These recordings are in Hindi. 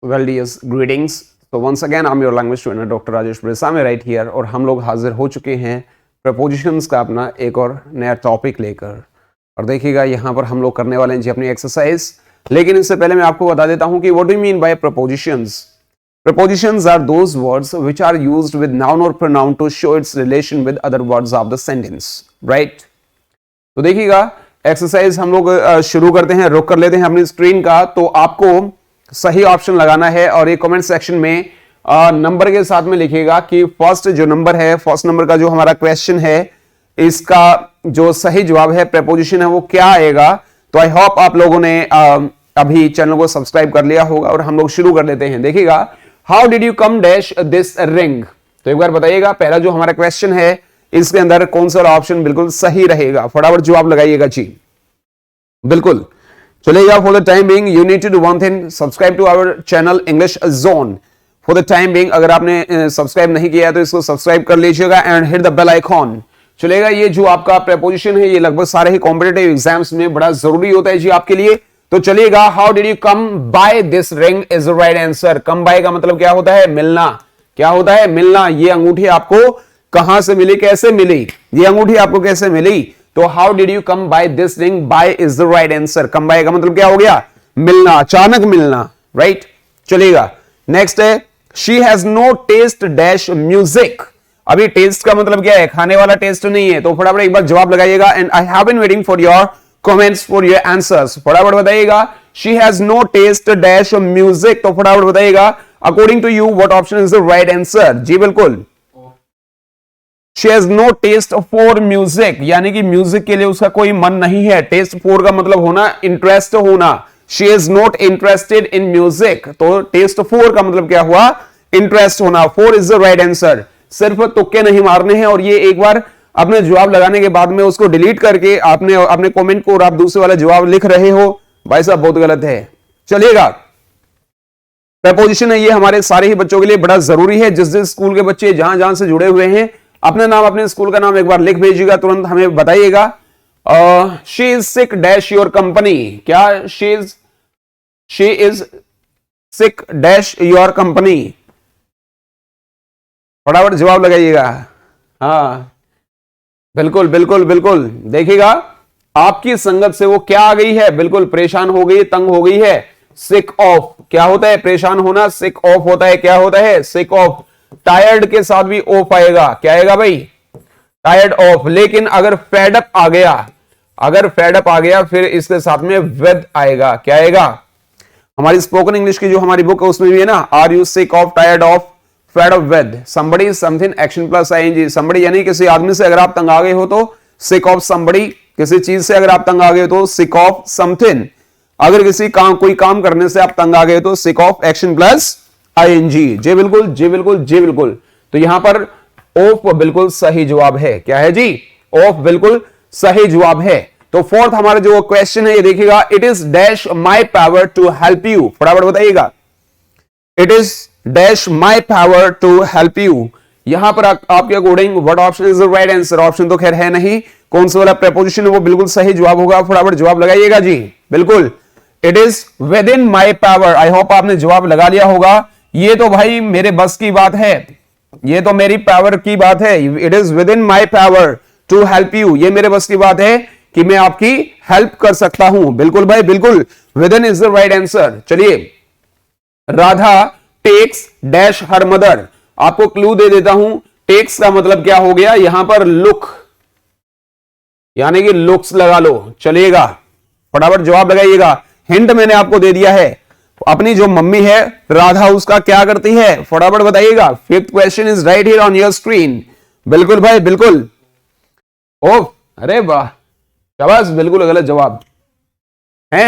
Well, dears, greetings. So once again, I'm your language trainer, Dr. Rajesh Bresame right here. और हम लोग हाजिर हो चुके हैं प्रपोजिशंस का अपना एक और नया टॉपिक लेकर। और देखिएगा यहाँ पर हम लोग करने वाले हैं जी अपनी एक्सरसाइज। लेकिन इससे पहले मैं आपको बता देता हूँ कि what do you mean by prepositions? Prepositions are those words which are used with noun or pronoun to show its relation with other words of the sentence, right? तो देखिएगा एक्सरसाइज हम लोग शुरू करते हैं, रुक कर लेते हैं अपनी स्क्रीन का। तो आपको सही ऑप्शन लगाना है और ये कमेंट सेक्शन में नंबर के साथ में लिखिएगा कि फर्स्ट जो नंबर है, फर्स्ट नंबर का जो हमारा क्वेश्चन है, इसका जो सही जवाब है प्रेपोजिशन है वो क्या आएगा। तो आई होप आप लोगों ने अभी चैनल को सब्सक्राइब कर लिया होगा और हम लोग शुरू कर लेते हैं। देखिएगा, how did you come dash this ring. तो एक बार बताइएगा पहला जो हमारा क्वेश्चन है इसके अंदर कौन सा ऑप्शन बिल्कुल सही रहेगा, फटाफट जवाब लगाइएगा जी। बिल्कुल चलेगा। For the time being you need to do one thing, subscribe to our channel English zone. For the time being अगर आपने सब्सक्राइब नहीं किया है तो इसको सब्सक्राइब कर लीजिएगा and hit the bell icon. चलेगा। ये जो आपका प्रेपोजिशन है ये लगभग सारे ही कॉम्पिटिटिव एग्जाम्स में बड़ा जरूरी होता है जी आपके लिए। तो चलिएगा, how did you come by this ring is the right answer. Come by का मतलब क्या होता है? मिलना। क्या होता है? मिलना। ये अंगूठी आपको कहां से मिली, कैसे मिली, ये अंगूठी आपको कैसे मिली? तो how did you come by this ring, by is the right answer. Come by का मतलब क्या हो गया? मिलना, अचानक मिलना, राइट। चलिएगा, नेक्स्ट है she has no taste dash music. अभी टेस्ट का मतलब क्या है? खाने वाला टेस्ट नहीं है। तो फटाफट एक बार जवाब लगाइएगा and I have been waiting for your comments for your answers. फटाफट बताइएगा, she has no taste dash music. तो फटाफट बताइएगा according to you what option is the right answer. जी बिल्कुल, She has no taste for music, यानी कि म्यूजिक के लिए उसका कोई मन नहीं है। टेस्ट फॉर का मतलब होना इंटरेस्ट होना। She is not interested in music, तो टेस्ट फॉर का मतलब क्या हुआ? इंटरेस्ट होना। Four is the right answer. सिर्फ तुक्के नहीं मारने हैं और ये एक बार अपने जवाब लगाने के बाद में उसको डिलीट करके आपने अपने कमेंट को और आप दूसरे वाला जवाब लिख रहे हो, भाई साहब बहुत गलत है। चलिएगा, प्रेपोजिशन है ये हमारे सारे ही बच्चों के लिए बड़ा जरूरी है। जिस जिस स्कूल के बच्चे जहां जहां से जुड़े हुए हैं अपने नाम अपने स्कूल का नाम एक बार लिख भेजिएगा, तुरंत हमें बताइएगा। She is sick dash your company. क्या? She is sick dash your company. फटाफट जवाब लगाइएगा। हाँ बिल्कुल बिल्कुल बिल्कुल। देखिएगा, आपकी संगत से वो क्या आ गई है? बिल्कुल परेशान हो गई, तंग हो गई है। सिक ऑफ क्या होता है? परेशान होना। सिक ऑफ होता है, क्या होता है? सिक ऑफ। टायर्ड के साथ भी ऑफ आएगा। क्या आएगा भाई? Tired of. लेकिन अगर फेड अप आ गया, अगर फेड अप आ गया फिर इसके साथ में विद आएगा। क्या आएगा? हमारी स्पोकन इंग्लिश की जो हमारी बुक है उसमें भी है ना, are you sick of, tired of, fed up with. Somebody something action plus ING. Somebody यानी किसी आदमी से अगर आप तंग आ गए हो तो सिक ऑफ समबडी। किसी चीज से अगर आप तंग आ गए हो तो सिक ऑफ समथिंग। अगर किसी काम कोई काम करने से आप तंग आ गए तो sick of action plus ING. जी बिल्कुल जी बिल्कुल जी बिल्कुल। तो यहां पर ऑफ बिल्कुल सही जवाब है। क्या है जी? ऑफ बिल्कुल सही जवाब है। तो फोर्थ हमारा जो क्वेश्चन है ये देखिएगा, it is dash my power to help you. फटाफट बताइएगा, it is dash my power to help you. यहां पर आपके according what option is the right answer? Option तो खैर है नहीं, कौन सा वाला प्रेपोजिशन है वो बिल्कुल सही जवाब होगा। फटाफट जवाब लगाइएगा जी। बिल्कुल, it is within my power. I hope आपने जवाब लगा लिया होगा। ये तो भाई मेरे बस की बात है, ये तो मेरी पावर की बात है। It is within my power to help you. ये मेरे बस की बात है कि मैं आपकी हेल्प कर सकता हूं। बिल्कुल भाई बिल्कुल, with in is the right answer. चलिए, Radha takes dash her mother. आपको क्लू दे देता हूं, टेक्स का मतलब क्या हो गया? यहां पर लुक, यानी कि लुक्स लगा लो। चलिएगा, फटाफट जवाब लगाइएगा। हिंट मैंने आपको दे दिया है। अपनी जो मम्मी है राधा, उसका क्या करती है? फटाफट बताइएगा। Fifth question is right here on your screen. बिल्कुल भाई बिल्कुल। ओह अरे वाह, शाबाश, बिल्कुल गलत जवाब है।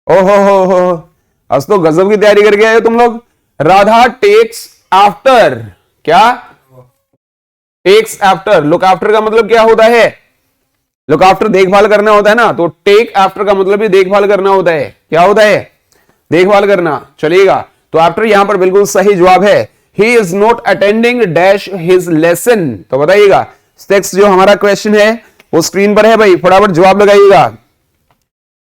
ओहो हो, आज तो गजब की तैयारी करके आए हो तुम लोग। Radha takes after. क्या? Takes after. लुक आफ्टर का मतलब क्या होता है? लुक आफ्टर देखभाल करना होता है ना, तो टेक आफ्टर का मतलब भी देखभाल करना होता है। क्या होता है? देखभाल करना। चलिएगा, तो आफ्टर यहां पर बिल्कुल सही जवाब है। He is not attending dash his lesson. तो बताइएगा, नेक्स्ट जो हमारा क्वेश्चन है वो स्क्रीन पर है भाई, फटाफट जवाब लगाइएगा।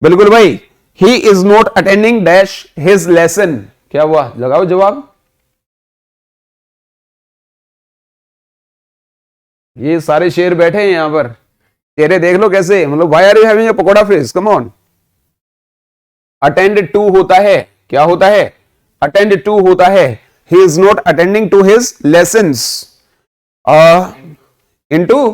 बिल्कुल भाई, he is not attending dash his lesson. क्या हुआ, लगाओ जवाब। ये सारे शेर बैठे हैं यहां पर, चेहरे देख लो कैसे, मतलब why are you having a pakora face, come on. Attend to होता है, क्या होता है, अटेंड टू होता है, he is not attending to his lessons. Into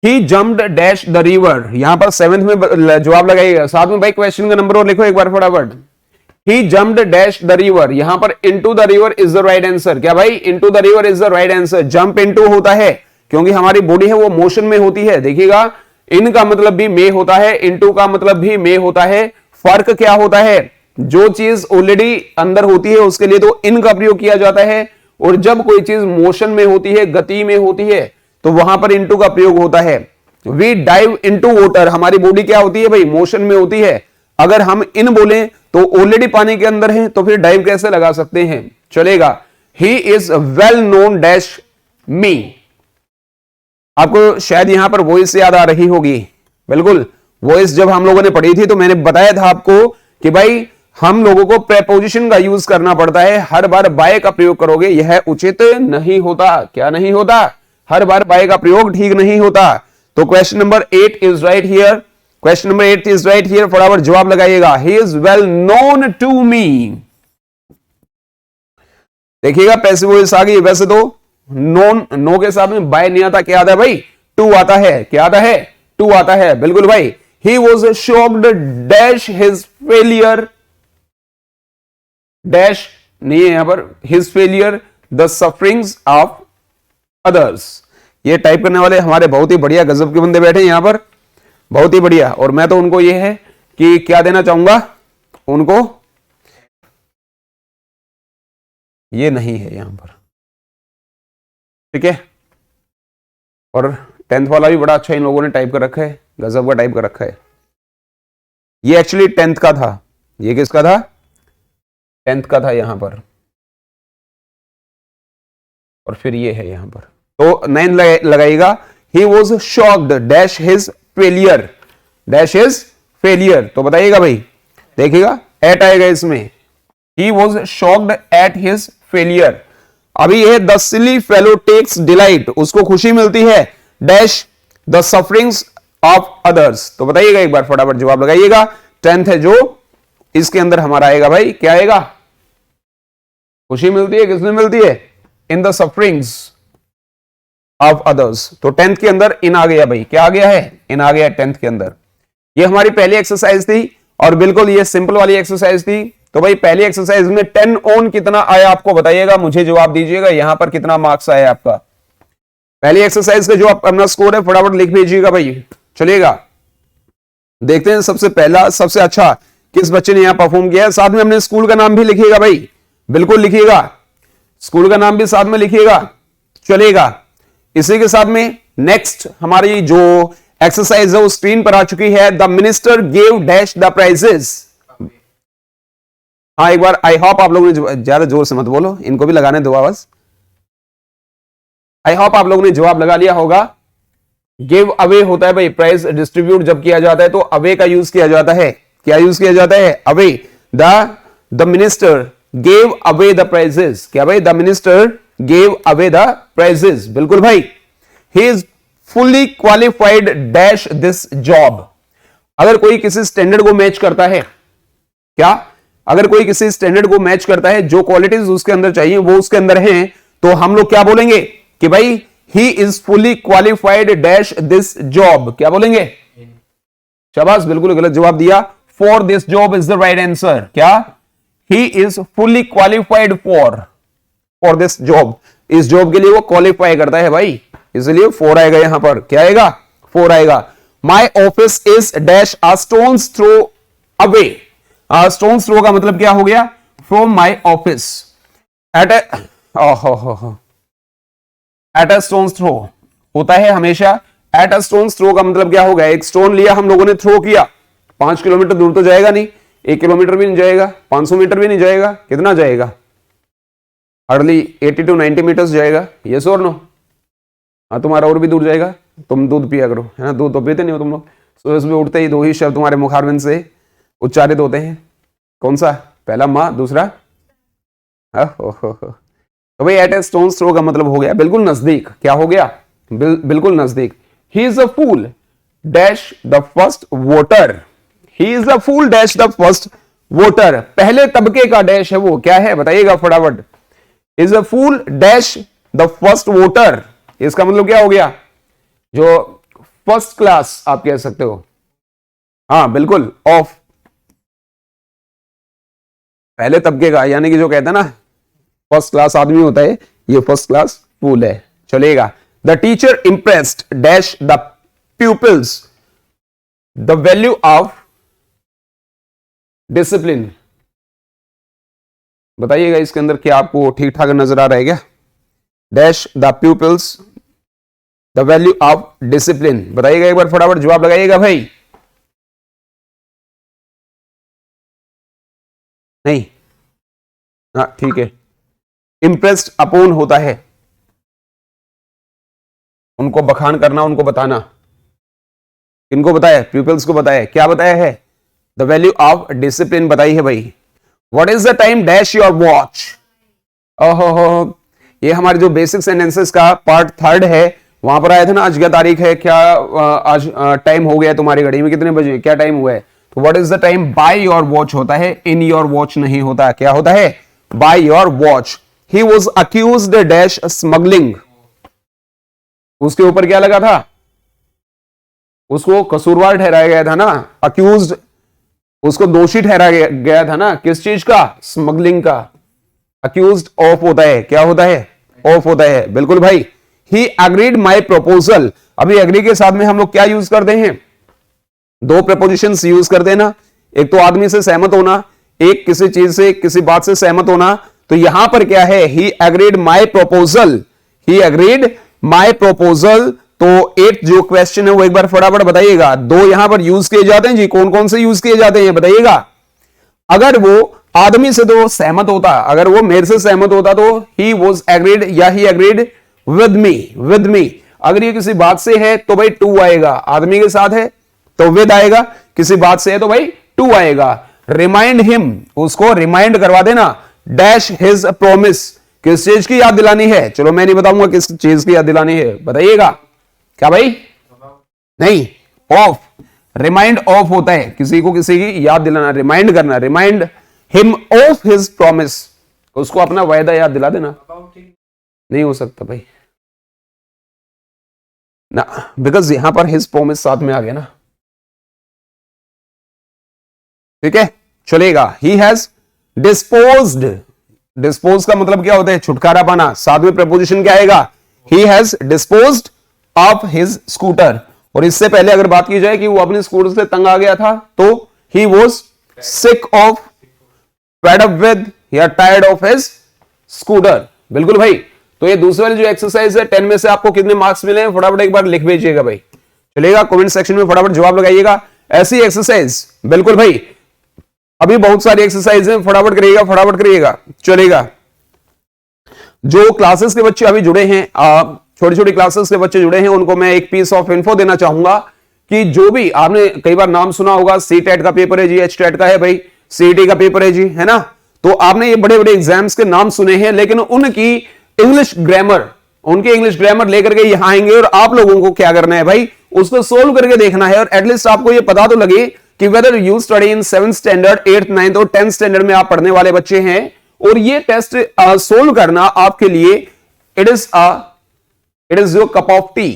he jumped dash the river, यहां पर 7th में जवाब लगाइएगा। साथ में भाई क्वेश्चन का नंबर और लिखो एक बार फटाफट। ही जम्प्ड डैश द रिवर, यहां पर into the river is the right answer. क्या भाई, into the river is the right answer. Jump into होता है क्योंकि हमारी बॉडी है वो मोशन में होती है। देखिएगा, इन का मतलब भी मे होता है, इनटू का मतलब भी मे होता है। फर्क क्या होता है, जो चीज ऑलरेडी अंदर होती है उसके लिए तो इन का प्रयोग किया जाता है, और जब कोई चीज मोशन में होती है, गति में होती है, तो वहां पर इनटू का प्रयोग होता है। वी डाइव इनटू वाटर, हमारी बॉडी क्या होती है भाई, मोशन में होती है। अगर हम इन बोले तो ऑलरेडी पानी के अंदर है, तो फिर डाइव कैसे लगा सकते हैं, चलेगा। ही इज वेल नोन डैश मी, आपको शायद यहां पर वॉइस याद आ रही होगी। बिल्कुल, वॉइस जब हम लोगों ने पढ़ी थी तो मैंने बताया था आपको कि भाई हम लोगों को प्रेपोजिशन का यूज करना पड़ता है। हर बार बाय का प्रयोग करोगे यह उचित नहीं होता। क्या नहीं होता, हर बार बाय का प्रयोग ठीक नहीं होता। तो question number 8 is right here, question number 8 is right here, फटाफट जवाब लगाइएगा। He is well known to me. देखिएगा पैसिव वॉइस आ गई। वैसे तो नोन, नो के साथ में बाय नहीं आता, क्या आता है भाई, टू आता है। क्या आता है, टू आता है, बिल्कुल भाई। ही was shocked dash his failure, dash नहीं है यहां पर, his failure the sufferings of others. ये टाइप करने वाले हमारे बहुत ही बढ़िया गजब के बंदे बैठे हैं यहां पर, बहुत ही बढ़िया। और मैं तो उनको ये है कि क्या देना चाहूंगा उनको, ये नहीं है यहां पर, ठीक है। और 10th वाला भी बड़ा अच्छा इन लोगों ने टाइप कर रखा है, गजब का टाइप कर रखा है। ये एक्चुअली 10th का था, ये किसका था, 10th का था यहां पर, और फिर ये है यहां पर। तो 9 लगाइएगा। He was shocked dash his failure, dash his failure. तो बताइएगा भाई, देखिएगा एट आएगा इसमें। He was shocked at his failure. अभी ये the silly fellow takes delight, उसको खुशी मिलती है dash the sufferings of others. तो बताइएगा एक बार फटाफट जवाब लगाइएगा। 10th है जो इसके अंदर हमारा आएगा भाई, क्या आएगा, खुशी मिलती है, किसमें मिलती है, in the sufferings of others. तो 10th के अंदर इन आ गया भाई, क्या आ गया है, इन आ गया 10th के अंदर। ये हमारी पहली एक्सरसाइज थी और बिल्कुल ये सिंपल वाली एक्सरसाइज थी। तो भाई पहली एक्सरसाइज में 10 ऑन कितना आया आपको बताइएगा, मुझे जवाब दीजिएगा यहां पर कितना मार्क्स आया आपका। पहली एक्सरसाइज का जो अपना स्कोर है फटाफट लिख भेजिएगा भाई, चलिएगा। देखते हैं सबसे पहला, सबसे अच्छा किस बच्चे ने यहां परफॉर्म किया है। साथ में अपने स्कूल का नाम भी लिखिएगा भाई, बिल्कुल लिखिएगा, स्कूल का नाम भी साथ में लिखिएगा, चलेगा। इसी के साथ में नेक्स्ट हमारी जो एक्सरसाइज है वो स्क्रीन पर आ चुकी है। The minister gave dash the prizes. हाँ एक बार आई होप आप लोगों ने, ज्यादा जोर से मत बोलो, इनको भी लगाने दो आवाज। आई होप आप लोगों ने जवाब लगा लिया होगा। गिव अवे होता है भाई, प्राइज डिस्ट्रीब्यूट जब किया जाता है तो अवे का यूज किया जाता है। क्या यूज किया जाता है, away. The minister gave away the prizes. क्या भाई, the minister gave away the prizes, बिल्कुल भाई। He is fully qualified dash this job. अगर कोई किसी स्टैंडर्ड को मैच करता है, क्या, अगर कोई किसी स्टैंडर्ड को मैच करता है, जो क्वालिटीज उसके अंदर चाहिए वो उसके अंदर हैं, तो हम लोग क्या बोलेंगे कि भाई he is fully qualified dash this job. क्या बोलेंगे, शाबाश, बिल्कुल गलत जवाब दिया। For this job is the right answer. क्या, he is fully qualified for this job. इस जॉब के लिए वो क्वालिफाई करता है भाई, इसलिए 4 आएगा यहां पर। क्या आएगा, 4 आएगा। My office is dash a stone's throw away. Stone's throw का मतलब क्या हो गया, from my office. At a stone's throw होता है हमेशा। एट अ स्टोन्स थ्रो का मतलब क्या हो गया, एक स्टोन लिया हम लोगों ने, थ्रो किया। 5 किलोमीटर दूर तो जाएगा नहीं, 1 किलोमीटर भी नहीं जाएगा, 500 मीटर भी नहीं जाएगा, कितना जाएगा, हार्डली 80 to 90 मीटर्स जाएगा। यस और नो, हाँ तुम्हारा और भी दूर जाएगा। तुम दूध पिया करो, है ना, दूध तो पीते नहीं हो तुम लोग। सुबह सुबह उठते ही 2 ही शब्द तुम्हारे मुखारबिंद से उच्चारित होते हैं? कौन सा? पहला मा, दूसरा तो भाई एट ए स्टोन्स थ्रो का मतलब हो गया बिल्कुल नजदीक। क्या हो गया? बिल्कुल नजदीक। He is a fool dash the first voter. He is a fool dash the first voter. पहले तबके का डैश है वो, क्या है बताइएगा फटाफट। Is a fool dash the first voter. इसका मतलब क्या हो गया? जो फर्स्ट क्लास आप कह सकते हो, हाँ बिल्कुल, ऑफ पहले तबके का, यानी कि जो कहते हैं ना फर्स्ट क्लास आदमी होता है, ये फर्स्ट क्लास फूल है। चलेगा। The teacher impressed dash the pupils the value of discipline। बताइएगा इसके अंदर क्या आपको ठीक ठाक नजर आ रहा है क्या? Dash the pupils the value of discipline। बताइएगा एक बार फटाफट जवाब लगाइएगा भाई। नहीं, हाँ ठीक है। इंप्रेस्ड अपोन होता है उनको बखान करना, उनको बताना। किनको बताया? पीपल्स को बताया। क्या बताया है? द वैल्यू ऑफ डिसिप्लिन बताई है भाई। What is the time dash your watch. ओहो, ये हमारे जो बेसिक सेंटेंसेस का पार्ट 3 है, वहां पर आया था ना आज क्या तारीख है, क्या आज टाइम हो गया तुम्हारी घड़ी में, कितने बजे, क्या टाइम हुआ है। तो what is the time by your watch होता है, इन योर वॉच नहीं होता। क्या होता है? By your watch. He was accused dash smuggling. उसके ऊपर क्या लगा था? उसको कसूरवार ठहराया गया था ना, अक्यूज्ड, उसको दोषी ठहराया गया था ना, किस चीज का? स्मगलिंग का। अक्यूज्ड ऑफ होता है, क्या होता है? ऑफ होता है, बिल्कुल भाई। He agreed my proposal. अभी एग्री के साथ में हम लोग क्या यूज करते हैं? दो प्रपोजिशंस यूज करते हैं ना, एक तो आदमी से सहमत होना, एक किसी चीज से, किसी बात से सहमत होना। तो यहां पर क्या है? He agreed my proposal. He agreed my proposal. तो एक जो क्वेश्चन है वो एक बार फटाफट बताइएगा। दो यहां पर यूज किए जाते हैं जी, कौन कौन से यूज किए जाते हैं बताइएगा। अगर वो आदमी से तो सहमत होता, अगर वो मेरे से सहमत होता तो ही वॉज एग्रीड या he agreed with me, with me. अगर ये किसी बात से है तो भाई टू आएगा, आदमी के साथ है तो विद आएगा, किसी बात से है तो भाई टू आएगा। रिमाइंड हिम, उसको रिमाइंड करवा देना, डैश हिज प्रोमिस। किस चीज की याद दिलानी है? चलो मैं नहीं बताऊंगा किस चीज की याद दिलानी है, बताइएगा। क्या भाई? नहीं, ऑफ। रिमाइंड ऑफ होता है किसी को किसी की याद दिलाना, रिमाइंड करना। Remind him of his promise, उसको अपना वायदा याद दिला देना। नहीं हो सकता भाई ना, बिकॉज यहां पर हिज प्रॉमिस साथ में आ गया ना। ठीक है, चलेगा। He has disposed. डिस्पोज का मतलब क्या होता है? छुटकारा पाना। साथ में प्रपोजिशन क्या आएगा? He has disposed of his scooter. और इससे पहले अगर बात की जाए कि वो अपने स्कूटर से तंग आ गया था, तो he was sick of, fed up with या टायर्ड ऑफ हिज स्कूटर। बिल्कुल भाई। तो ये दूसरी वाली जो एक्सरसाइज है 10 में से आपको कितने मार्क्स मिले हैं फटाफट एक बार लिख भेजिएगा भाई। चलेगा, कमेंट सेक्शन में फटाफट जवाब लगाइएगा। ऐसी एक्सरसाइज बिल्कुल भाई, अभी बहुत सारी एक्सरसाइज है, फटाफट करिएगा, फटाफट करिएगा। चलेगा, जो क्लासेस के बच्चे अभी जुड़े हैं, छोटी छोटी क्लासेस के बच्चे जुड़े हैं, उनको मैं एक पीस ऑफ इन्फो देना चाहूंगा कि जो भी आपने कई बार नाम सुना होगा, सी टेट का पेपर है जी, एच टेट का है भाई, सीईटी का पेपर है जी, है ना। तो आपने ये बड़े बड़े एग्जाम्स के नाम सुने हैं, लेकिन उनकी इंग्लिश ग्रामर, उनके इंग्लिश ग्रामर लेकर के यहां आएंगे और आप लोगों को क्या करना है भाई? उसको सोल्व करके देखना है। और एटलीस्ट आपको ये पता तो लगे कि whether you study in 7th standard, 8th, 9th और 10th स्टैंडर्ड में आप पढ़ने वाले बच्चे हैं, और ये टेस्ट सोल्व करना आपके लिए it is your cup of tea,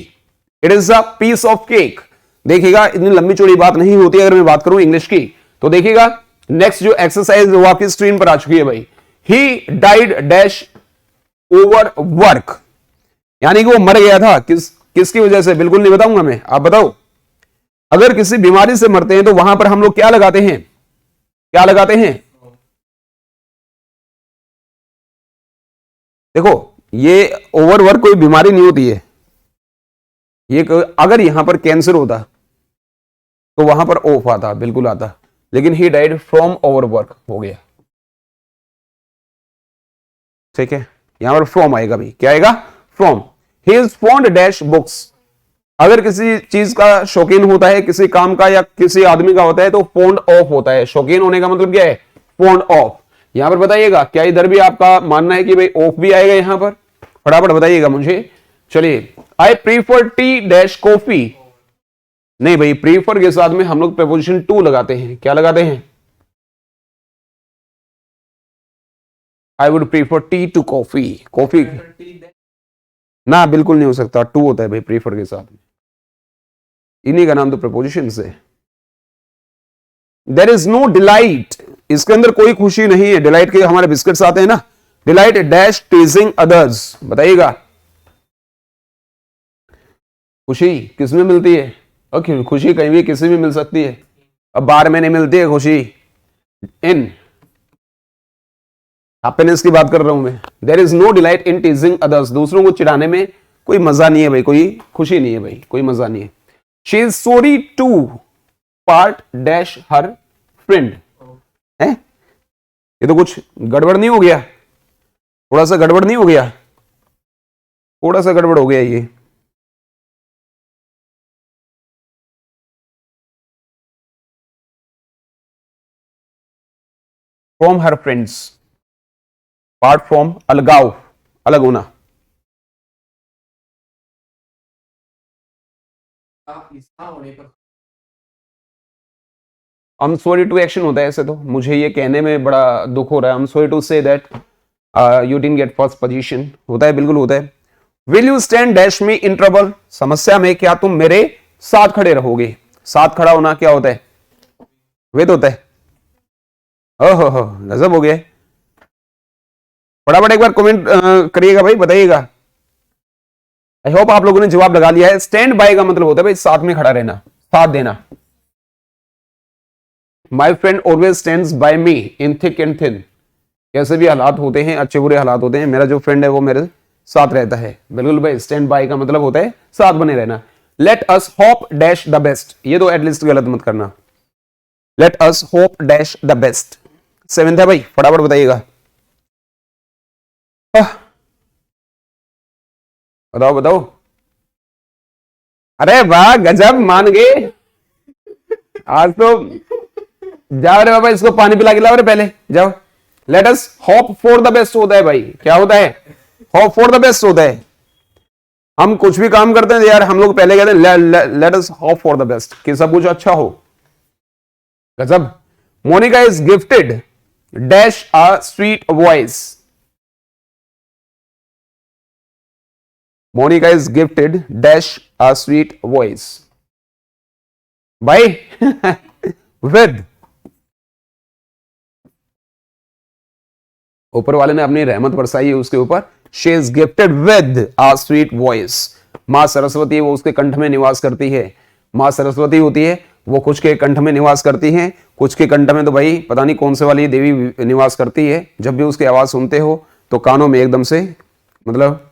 it is a piece of cake. देखिएगा, इतनी लंबी चौड़ी बात नहीं होती अगर मैं बात करूं इंग्लिश की। तो देखिएगा, नेक्स्ट जो एक्सरसाइज वो आपकी स्क्रीन पर आ चुकी है भाई। He died dash over work, यानी कि वो मर गया था किसकी वजह से? बिल्कुल नहीं बताऊंगा मैं, आप बताओ। अगर किसी बीमारी से मरते हैं तो वहां पर हम लोग क्या लगाते हैं? क्या लगाते हैं? देखो, ये ओवरवर्क कोई बीमारी नहीं होती है। ये अगर यहां पर कैंसर होता तो वहां पर ऑफ आता, बिल्कुल आता, लेकिन ही डाइड फ्रॉम ओवरवर्क हो गया। ठीक है, यहां पर फ्रॉम आएगा भाई। क्या आएगा? From. He is fond dash books. अगर किसी चीज का शौकीन होता है, किसी काम का या किसी आदमी का होता है, तो फॉन्ड ऑफ होता है। शौकीन होने का मतलब क्या है? Fond of. यहां पर बताइएगा, क्या इधर भी आपका मानना है कि भाई ऑफ भी आएगा यहां पर? फटाफट बताइएगा मुझे। चलिए, I prefer T dash coffee. नहीं भाई, प्रीफर के साथ में हम लोग प्रीपोजिशन टू लगाते हैं। क्या लगाते हैं? I would prefer tea to coffee. Coffee ना, बिल्कुल नहीं हो सकता, टू होता है भाई प्रीफर के साथ में। इन्हीं का नाम तो प्रपोजिशन है। देयर इज नो डिलाइट, इसके अंदर कोई खुशी नहीं है। डिलाइट के हमारे बिस्किट्स आते हैं ना। Delight dash टीजिंग others. बताइएगा, खुशी किस में मिलती है? ओके, खुशी कहीं भी किसी में मिल सकती है। अब बार में नहीं मिलती है खुशी, इन हैप्पीनेस की बात कर रहा हूं मैं। There is no delight in teasing others, दूसरों को चिढ़ाने में कोई मजा नहीं है भाई, कोई खुशी नहीं है भाई, कोई मजा नहीं है। She is sorry to part dash her friend. है ये तो कुछ गड़बड़ नहीं हो गया? थोड़ा सा गड़बड़ नहीं हो गया? थोड़ा सा गड़बड़ हो गया ये। From her friends, part from अलगाव, अलग होना। I'm sorry to एक्शन होता है ऐसे तो। मुझे ये कहने में बड़ा दुख हो रहा है। I'm sorry to say that you didn't get first position। होता है, बिल्कुल होता है। Will you stand dash me in trouble? समस्या में क्या तुम मेरे साथ खड़े रहोगे? साथ खड़ा होना क्या होता है? वेद होता है। ओहो, गजब हो गया। फटाफट एक बार कमेंट करिएगा भाई, बताइएगा। आई होप आप लोगों ने जवाब लगा लिया है। स्टैंड बाय का मतलब होता है भाई साथ में खड़ा रहना, साथ देना। My friend always stands by me in thick and thin. कैसे भी हालात होते हैं, अच्छे बुरे हालात होते हैं, मेरा जो फ्रेंड है वो मेरे साथ रहता है। बिल्कुल भाई, स्टैंड बाय का मतलब होता है साथ बने रहना। Late us hope dash the best, ये तो एटलीस्ट गलत मत करना। Late us hope dash the best. Seventh है भाई, फटाफट बताइएगा। बताओ बताओ। अरे वाह, गजब, मान गए आज तो। जाओ रे बाबा, इसको पानी पिला के लाओ रे पहले, जाओ। Late us hope for the best होता है भाई। क्या होता है? होप फॉर द बेस्ट होता है। हम कुछ भी काम करते हैं यार, हम लोग पहले कहते हैं let us hope for the best, कि सब कुछ अच्छा हो। गजब। Monica is gifted dash a sweet voice. Monica is gifted dash a sweet voice भाई विद, ऊपर वाले ने अपनी रहमत बरसाई है उसके ऊपर। She is gifted with a sweet voice. मां सरस्वती है, वो उसके कंठ में निवास करती है। मां सरस्वती होती है, वो कुछ के कंठ में निवास करती हैं, कुछ के कंठ में तो भाई पता नहीं कौन से वाली देवी निवास करती है। जब भी उसकी आवाज सुनते हो तो कानों में एकदम से मतलब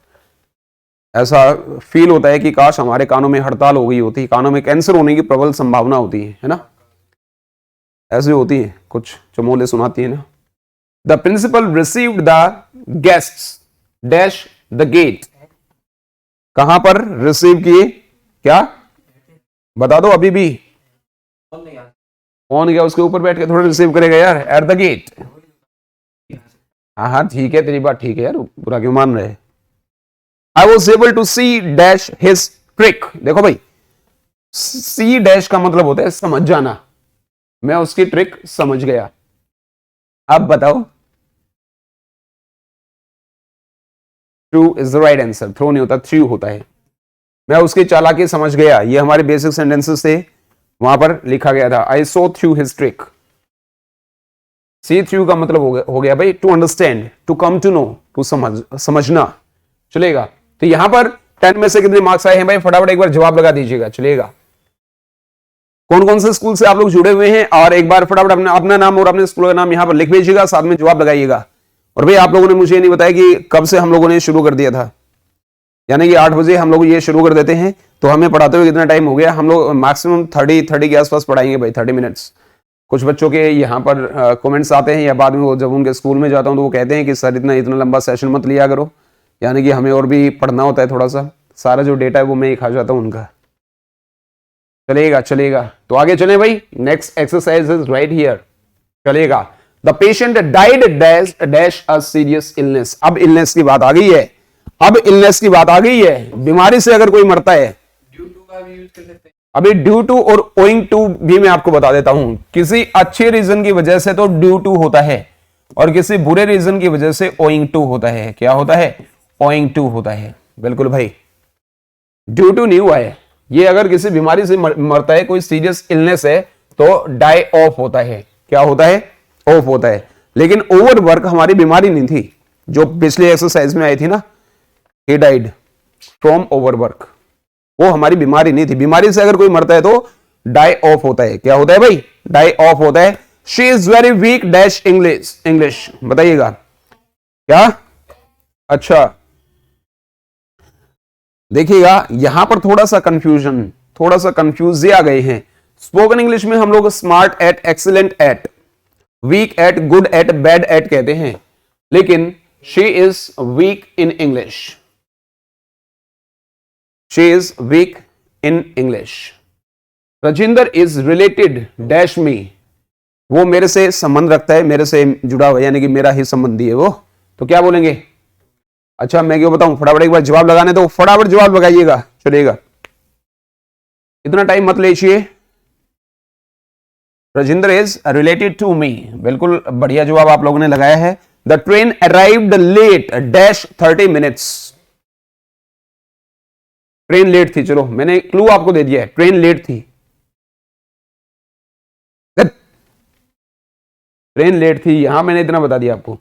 ऐसा फील होता है कि काश हमारे कानों में हड़ताल हो गई होती, कानों में कैंसर होने की प्रबल संभावना होती है ना। ऐसी होती है, कुछ चमोले सुनाती है ना। The principal received the guests dash the gate. कहां पर रिसीव किए? क्या बता दो अभी भी। कौन गया उसके ऊपर बैठ के थोड़ा रिसीव करेगा यार? At the gate. हाँ ठीक है, तेरी बात ठीक है यार, बुरा क्यों मान रहे? I was able to see dash his trick. देखो भाई, सी डैश का मतलब होता है समझ जाना। मैं उसकी ट्रिक समझ गया। अब बताओ। True is the right answer. Throw नहीं होता, थ्रू होता है। मैं उसकी चालाकी समझ गया। ये हमारे बेसिक सेंटेंसेस थे, वहां पर लिखा गया था I saw through his trick. See through का मतलब हो गया भाई to understand, to come to know, to समझना। चलेगा। तो यहां पर 10 में से कितने मार्क्स आए हैं भाई? फटाफट एक बार जवाब लगा दीजिएगा। चलेगा। कौन कौन से स्कूल से आप लोग जुड़े हुए हैं? और एक बार फटाफट अपना नाम और अपने स्कूल का नाम यहां पर लिख भेजिएगा, साथ में जवाब लगाइएगा। और भाई आप लोगों ने मुझे नहीं बताया कि कब से हम लोगों ने शुरू कर दिया था। यानी कि 8 बजे हम लोग ये शुरू कर देते हैं, तो हमें पढ़ाते हुए कितना टाइम हो गया? हम लोग मैक्सिमम 30 के आसपास पढ़ाएंगे भाई, 30 मिनट्स। कुछ बच्चों के यहाँ पर कमेंट्स आते हैं या बाद में वो जब उनके स्कूल में जाता हूँ तो वो कहते हैं कि सर इतना लंबा सेशन मत लिया करो, यानी कि हमें और भी पढ़ना होता है थोड़ा सा। सारा जो डेटा है वो मैं ही खा जाता हूँ उनका। चलेगा चलेगा, तो आगे चले भाई। Next exercise is right here. चलेगा। The patient died dash dash a serious illness. अब इलनेस की बात आ गई है, अब इलनेस की बात आ गई है। बीमारी से अगर कोई मरता है, ड्यू टू का भी यूज कर सकते हैं। अभी ड्यू टू और ओइंग टू भी मैं आपको बता देता हूं। किसी अच्छे रीजन की वजह से तो ड्यू टू होता है, और किसी बुरे रीजन की वजह से ओइंग टू होता है। क्या होता है? ओइंग टू होता है। बिल्कुल भाई, ड्यू टू नहीं हुआ है ये। अगर किसी बीमारी से मरता है, कोई सीरियस इलनेस है, तो डाई ऑफ होता है। क्या होता है? ऑफ होता है। लेकिन ओवर वर्क हमारी बीमारी नहीं थी, जो पिछले एक्सरसाइज में आई थी ना, he died from over work, वो हमारी बीमारी नहीं थी। बीमारी से अगर कोई मरता है तो डाई ऑफ होता है। क्या होता है भाई? डाई ऑफ होता है। She is very weak dash English. English बताइएगा क्या? अच्छा, देखिएगा यहां पर थोड़ा सा कंफ्यूज आ गए हैं। स्पोकन इंग्लिश में हम लोग smart at, excellent at, weak at, good at, bad at कहते हैं, लेकिन she is weak in English. She is weak in English. Rajinder is related dash me. वो मेरे से संबंध रखता है, मेरे से जुड़ा हुआ, यानी कि मेरा ही संबंधी है वो। तो क्या बोलेंगे? अच्छा, मैं क्यों बताऊं, फटाफट एक बार जवाब लगाने तो फटाफट जवाब लगाइएगा। चलेगा, इतना टाइम मत लीजिए। Rajinder is related to me. बिल्कुल बढ़िया जवाब आप लोगों ने लगाया है। The train arrived late dash 30 minutes. Train late थी। चलो, मैंने क्लू आपको दे दिया है, ट्रेन लेट थी। ट्रेन लेट थी, यहां मैंने इतना बता दिया आपको।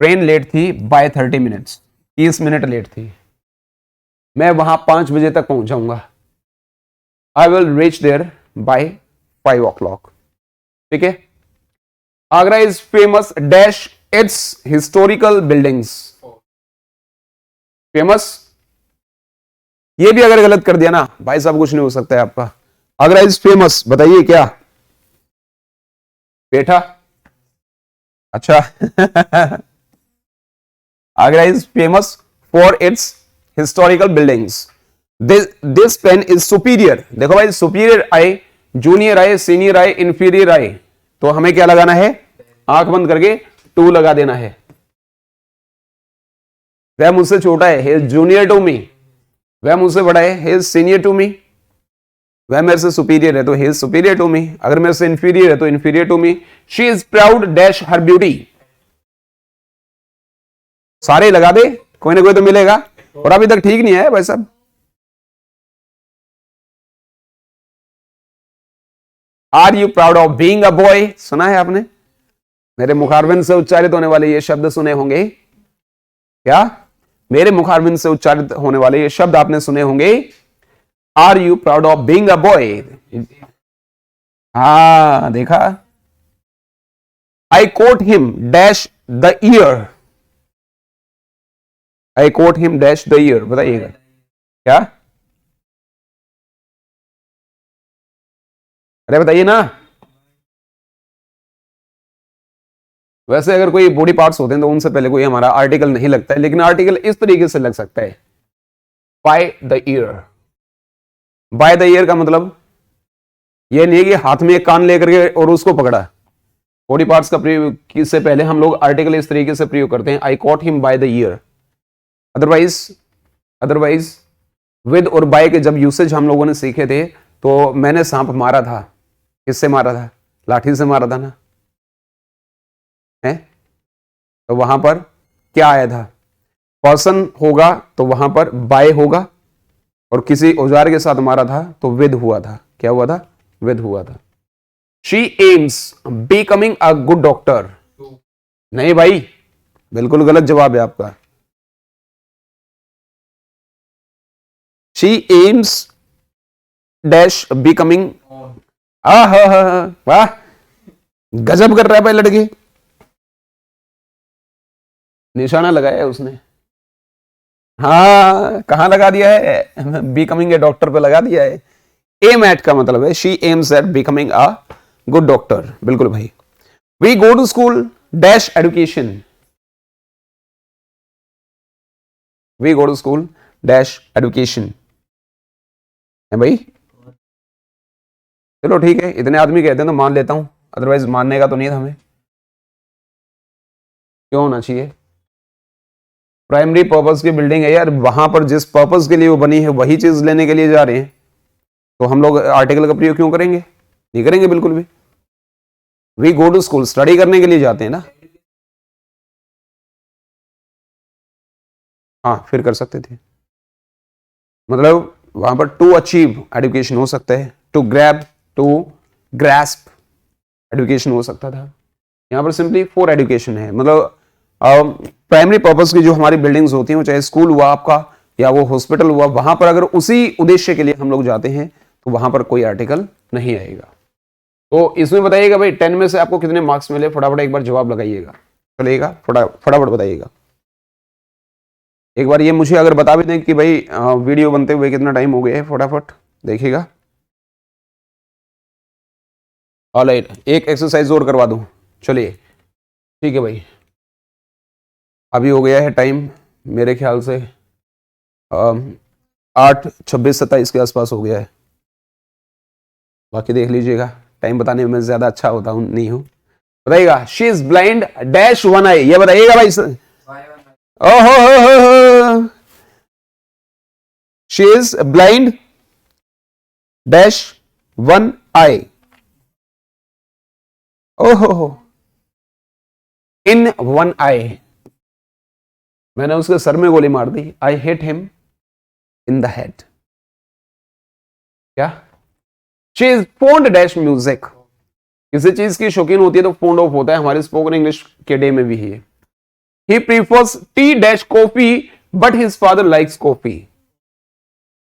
ट्रेन लेट थी बाय 30 मिनट्स, 30 मिनट लेट थी। मैं वहां 5 बजे तक पहुंच जाऊंगा। I will reach there by 5 o'clock। ठीक है। Agra is famous dash it's historical buildings. Famous, ये भी अगर गलत कर दिया ना भाई साहब, कुछ नहीं हो सकता है आपका। आगरा इज फेमस, बताइए क्या? पेठा। अच्छा Agra is famous for its historical buildings. This pen is superior. देखो भाई, सुपीरियर आए, जूनियर आए, सीनियर आए, इंफीरियर आए, तो हमें क्या लगाना है? आंख बंद करके 2 लगा देना है। वह मुझसे छोटा है, he is junior to me। वह मुझसे बड़ा है, he is senior to me। वह मेरे से सुपीरियर है तो he is superior to me। अगर मेरे से इंफीरियर है तो inferior to me। she is proud dash her beauty। सारे लगा दे, कोई ना कोई तो मिलेगा। और अभी तक ठीक नहीं है भाई साहब। Are you proud of being a boy. सुना है आपने? मेरे मुखारबिंद से उच्चारित होने वाले ये शब्द सुने होंगे। क्या? मेरे मुखारबिंद से उच्चारित होने वाले ये शब्द आपने सुने होंगे। Are you proud of being a boy. हाँ, देखा। I caught him dash the ear. I caught him dash the ear, बताइएगा क्या? अरे बताइए ना। वैसे अगर कोई बॉडी पार्ट्स होते हैं तो उनसे पहले कोई हमारा आर्टिकल नहीं लगता है, लेकिन आर्टिकल इस तरीके से लग सकता है, by the year. By the year का मतलब ये नहीं है कि हाथ में एक कान लेकर के और उसको पकड़ा। बॉडी पार्ट्स का प्रयोग से पहले हम लोग आर्टिकल इस तरीके से प्रयोग करते हैं, आई cot him by the year. Otherwise with और बाय के जब यूसेज हम लोगों ने सीखे थे, तो मैंने सांप मारा था। किससे मारा था? लाठी से मारा था ना, है? तो वहां पर क्या आया था? पर्सन होगा तो वहां पर बाय होगा, और किसी औजार के साथ मारा था तो विद हुआ था। क्या हुआ था? विद हुआ था। She AIIMS becoming a good doctor. नहीं भाई, बिल्कुल गलत जवाब है आपका। She AIIMS dash becoming. वाह, गजब कर रहा है भाई लड़के। निशाना लगाया है उसने। हाँ, कहां लगा दिया है? बिकमिंग ए डॉक्टर पे लगा दिया है। एम एट का मतलब है she aims at becoming a good doctor. बिल्कुल भाई। We go to school dash education. We go to school dash education. है भाई? चलो ठीक है, इतने आदमी कहते हैं तो मान लेता हूं, अदरवाइज मानने का तो नहीं था हमें। क्यों होना चाहिए? प्राइमरी पर्पस की बिल्डिंग है यार, वहां पर जिस पर्पस के लिए वो बनी है वही चीज लेने के लिए जा रहे हैं, तो हम लोग आर्टिकल का प्रयोग क्यों करेंगे? नहीं करेंगे बिल्कुल भी। We go to school, study करने के लिए जाते हैं ना। हाँ, फिर कर सकते थे, मतलब वहां पर टू अचीव एजुकेशन हो सकता है, to grab, to grasp education हो सकता था। यहाँ पर सिंपली फॉर एजुकेशन है, मतलब प्राइमरी पर्पस की जो हमारी बिल्डिंग्स होती हैं, वो चाहे स्कूल हुआ आपका या वो हॉस्पिटल हुआ, वहां पर अगर उसी उद्देश्य के लिए हम लोग जाते हैं तो वहां पर कोई आर्टिकल नहीं आएगा। तो इसमें बताइएगा भाई 10 में से आपको कितने मार्क्स मिले, फटाफट एक बार जवाब लगाइएगा, चलेगा? फटाफट बताइएगा। एक बार ये मुझे अगर बता भी दें कि भाई वीडियो बनते हुए कितना टाइम हो गया है, फटाफट देखिएगा। ऑलराइट, एक एक्सरसाइज और करवा दूं, चलिए ठीक है भाई। अभी हो गया है टाइम मेरे ख्याल से 8:26-27 के आसपास हो गया है, बाकी देख लीजिएगा, टाइम बताने में ज्यादा अच्छा होता हूं नहीं हूं। बताइएगा, she is blind dash one eye, ये बताइएगा भाई। ओहो, she is blind dash one eye, ओहो, इन वन आई, मैंने उसके सर में गोली मार दी, I hit him in the head. क्या? She is fond dash music, किसी चीज की शौकीन होती है तो फोन्ड ऑफ होता है, हमारे स्पोकन इंग्लिश के डे में भी है। He prefers tea dash coffee but his father likes coffee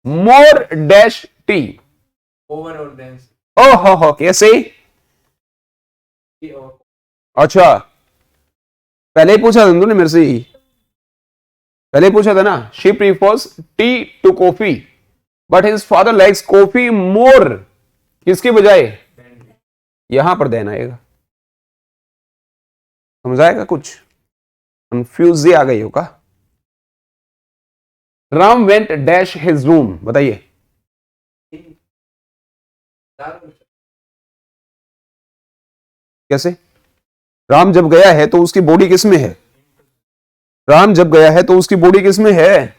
more dash tea, over और देन ओहो, कैसे? अच्छा, पहले ही पूछा था तुमने मेरे से ही, पहले पूछा था ना। She prefers tea to coffee but his father likes coffee more, किसके बजाय? यहां पर देना आएगा, समझ आएगा? कुछ कंफ्यूज आ गई होगा। Ram went dash his room, बताइए। कैसे? राम जब गया है तो उसकी बॉडी किस में है? राम जब गया है तो उसकी बॉडी किस में है?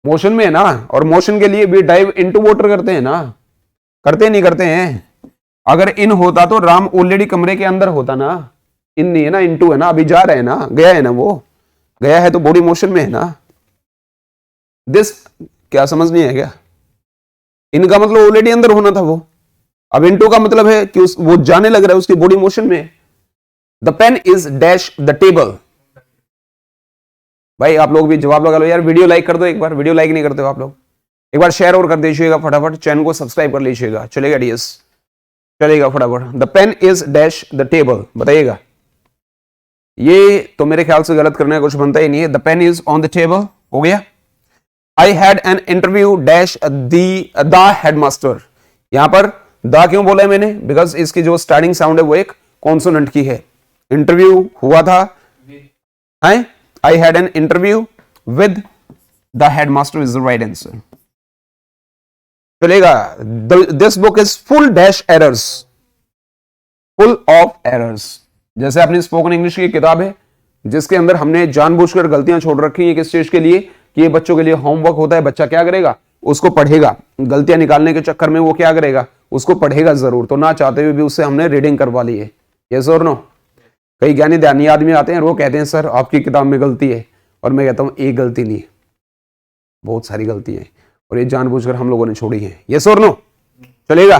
मोशन में है ना, और मोशन के लिए भी डाइव इनटू वाटर करते हैं ना, करते नहीं करते हैं? अगर इन होता तो राम ऑलरेडी कमरे के अंदर होता ना, इन नहीं है ना, इनटू है ना, अभी जा रहे हैं ना, गया है ना, वो गया है तो बॉडी मोशन में है ना। दिस क्या समझ नहीं है क्या? इनका मतलब ऑलरेडी अंदर होना था वो, अब इनटू का मतलब है कि वो जाने लग रहा है, उसकी बॉडी मोशन में। The pen is dash the table. भाई आप लोग भी जवाब लगा लो यार, वीडियो लाइक कर दो एक बार, वीडियो लाइक नहीं करते हो आप लोग, एक बार शेयर और कर दीजिएगा फटाफट, चैनल को सब्सक्राइब कर लीजिएगा, चलेगा डीएस? चलेगा फटाफट। The pen is dash the table, बताइएगा। ये तो मेरे ख्याल से गलत करने का कुछ बनता ही नहीं है। The pen is on the table, हो गया। I had an interview dash the headmaster, यहां पर द क्यों बोला है मैंने? बिकॉज इसकी जो स्टार्टिंग साउंड है वो एक कॉन्सोनेंट की है। इंटरव्यू हुआ था, है? I had an interview with the headmaster is the right answer, चलेगा। This book is full dash errors, full of errors. जैसे अपनी स्पोकन इंग्लिश की किताब है जिसके अंदर हमने जानबूझकर गलतियां छोड़ रखी हैं, किस चीज के लिए? कि ये बच्चों के लिए होमवर्क होता है, बच्चा क्या करेगा? उसको पढ़ेगा, गलतियां निकालने के चक्कर में वो क्या करेगा? उसको पढ़ेगा जरूर, तो ना चाहते हुए भी उससे हमने रीडिंग करवा ली है। यस और नो? कई ज्ञानी ध्यानी आदमी आते हैं, वो कहते हैं सर आपकी किताब में गलती है, और मैं कहता हूं एक गलती नहीं, बहुत सारी गलती है, और ये जानबूझकर हम लोगों ने छोड़ी है। यस और नो? चलेगा।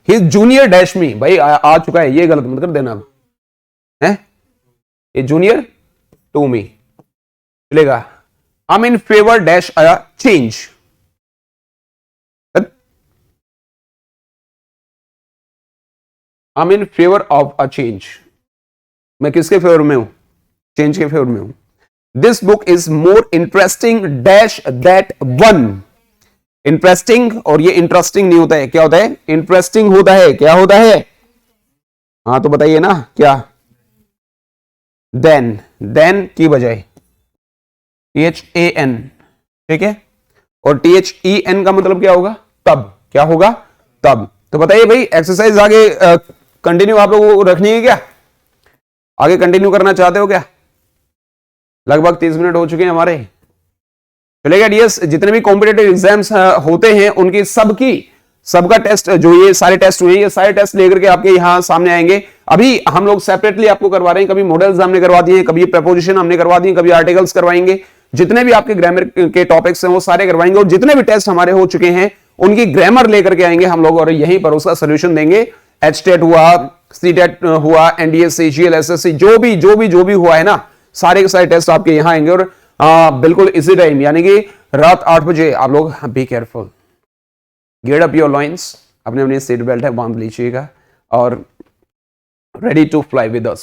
हिज जूनियर डैश मी, भाई आ चुका है, ये गलत मत कर देना है। ए जूनियर टू मी, चलेगा। I am in favour dash a change, I am in favour of a change, मैं किसके फेवर में हूं? चेंज के फेवर में हूं। This book is more interesting dash that one, interesting, और ये इंटरेस्टिंग नहीं होता है, क्या होता है? इंटरेस्टिंग होता है। क्या होता है? हाँ तो बताइए ना क्या? देन, देन की बजाय HAN, ठीक है। और THEN का मतलब क्या होगा? तब। क्या होगा? तब। तो बताइए भाई, एक्सरसाइज आगे कंटिन्यू आप लोगों को रखनी है क्या? आगे कंटिन्यू करना चाहते हो क्या? लगभग 30 मिनट हो चुके हैं हमारे। चलेगा डियर्स? जितने भी कॉम्पिटेटिव एग्जाम्स होते हैं उनकी सबका टेस्ट, जो ये सारे टेस्ट हुए, ये सारे टेस्ट लेकर के आपके यहाँ सामने आएंगे। अभी हम लोग सेपरेटली आपको करवा रहे हैं, कभी मॉडल्स हमने करवा दिए, कभी प्रपोजिशन हमने करवा दिए, कभी आर्टिकल्स करवाएंगे। जितने भी आपके ग्रामर के टॉपिक्स हैं वो सारे करवाएंगे, और जितने भी टेस्ट हमारे हो चुके हैं उनकी ग्रामर लेकर के आएंगे हम लोग, और यहीं पर उसका सोल्यूशन देंगे। HTET हुआ, CTET हुआ, NDA, CGL, SSC, जो भी हुआ है ना, सारे के सारे टेस्ट आपके यहाँ आएंगे। और बिल्कुल इसी टाइम, यानी कि रात 8 बजे आप लोग be careful, get up your lion's, अपने सीट बेल्ट है बांध लीजिएगा, और ready to fly with us.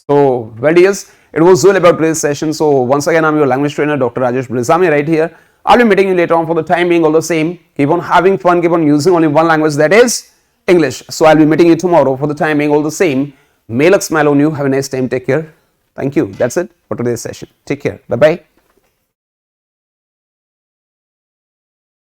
So, well, yes, it was all about today's session. So, once again, I'm your language trainer, Dr. Rajesh Brisame, right here. I'll be meeting you later on. For the time being, all the same, keep on having fun, keep on using only one language, that is English. So, I'll be meeting you tomorrow. For the time being, all the same, may luck smile on you. Have a nice time. Take care. Thank you. That's it for today's session. Take care. Bye-bye.